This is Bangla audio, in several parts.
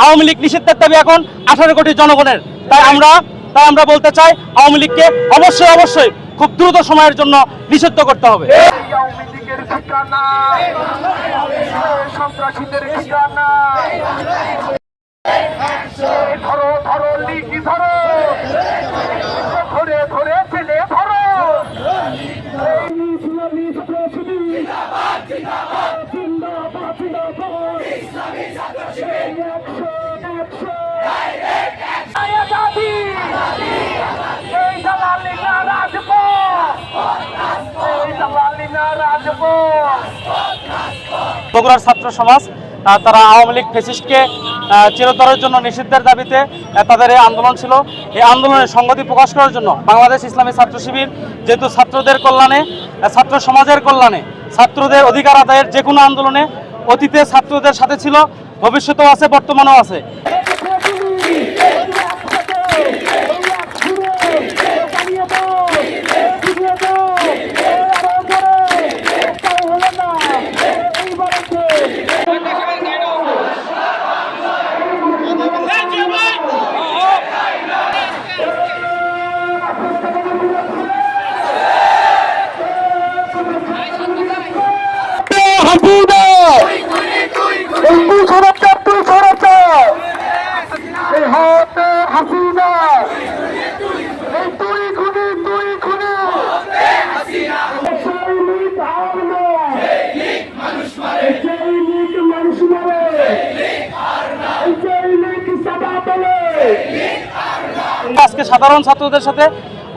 আওয়ামী লীগ নিষিদ্ধের দাবি এখন 18 কোটি জনগণের। তাই আমরা বলতে চাই আওয়ামী লীগকে অবশ্যই খুব দ্রুত সময়ের জন্য নিষিদ্ধ করতে হবে। বগুড়ার ছাত্র সমাজ তারা আওয়ামী লীগ ফ্যাসিস্টকে চিরতরের জন্য নিষিদ্ধের দাবিতে তাদের এই আন্দোলন ছিল। এই আন্দোলনের সংগতি প্রকাশ করার জন্য বাংলাদেশ ইসলামী ছাত্র শিবির যেহেতু ছাত্রদের কল্যাণে, ছাত্র সমাজের কল্যাণে, ছাত্রদের অধিকার আদায়ের যে কোনো আন্দোলনে অতীতে ছাত্রদের সাথে ছিল, ভবিষ্যতেও আছে, বর্তমানেও আছে। আজকে সাধারণ ছাত্রদের সাথে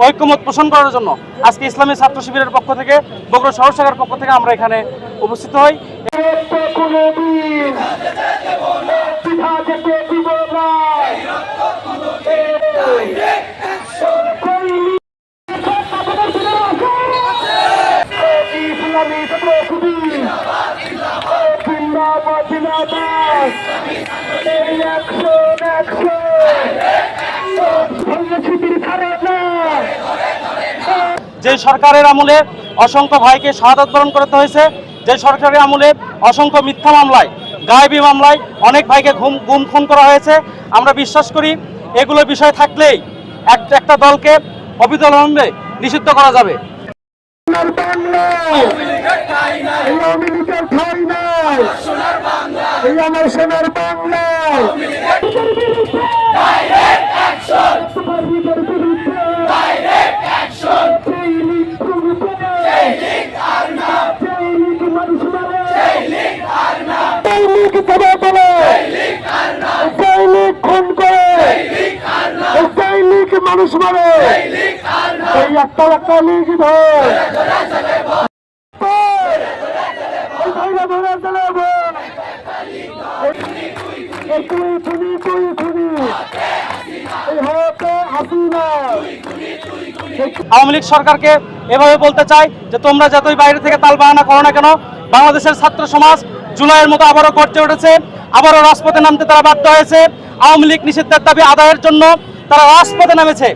ঐক্যমত পোষণ করার জন্য আজকে ইসলামী ছাত্র শিবিরের পক্ষ থেকে, বগুড়া শহর শাখার পক্ষ থেকে আমরা এখানে উপস্থিত হই। যে সরকারের আমলে অসংখ্য ভাইকে শাহাদাত বরণ করতে হয়েছে, যে সরকারের আমলে অসংখ্য মিথ্যা মামলায়, গায়েবী মামলায় অনেক ভাইকে গুম খুন করা হয়েছে, আমরা বিশ্বাস করি এগুলো বিষয় থাকলেই একটা দলকে অবিলম্বে নিষিদ্ধ করা যাবে। মানুষ মারে একটা লিগ আওয়ামী লীগ সরকারকে এভাবে বলতে চাই যে তোমরা যতই বাইরে থেকে তাল বাহানা করো না কেন, বাংলাদেশের ছাত্র সমাজ জুলাইয়ের মতো আবারও গর্জে উঠেছে, আবারও রাজপথে নামতে তারা বাধ্য হয়েছে। আওয়ামী লীগ নিষিদ্ধের দাবি আদায়ের জন্য তারা রাজপথে নেমেছে।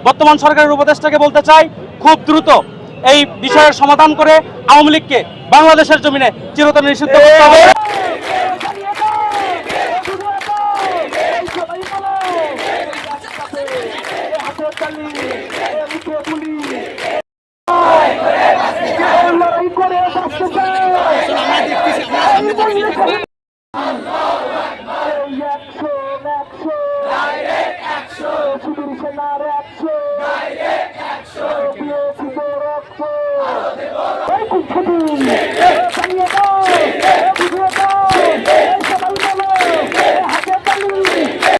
বর্তমান সরকারের উপদেষ্টাকে বলতে চাই খুব দ্রুত এই বিষয়ের সমাধান করে আওয়ামী লীগকে বাংলাদেশের জমিনে চিরতরে নিষিদ্ধ করতে হবে। Direct action!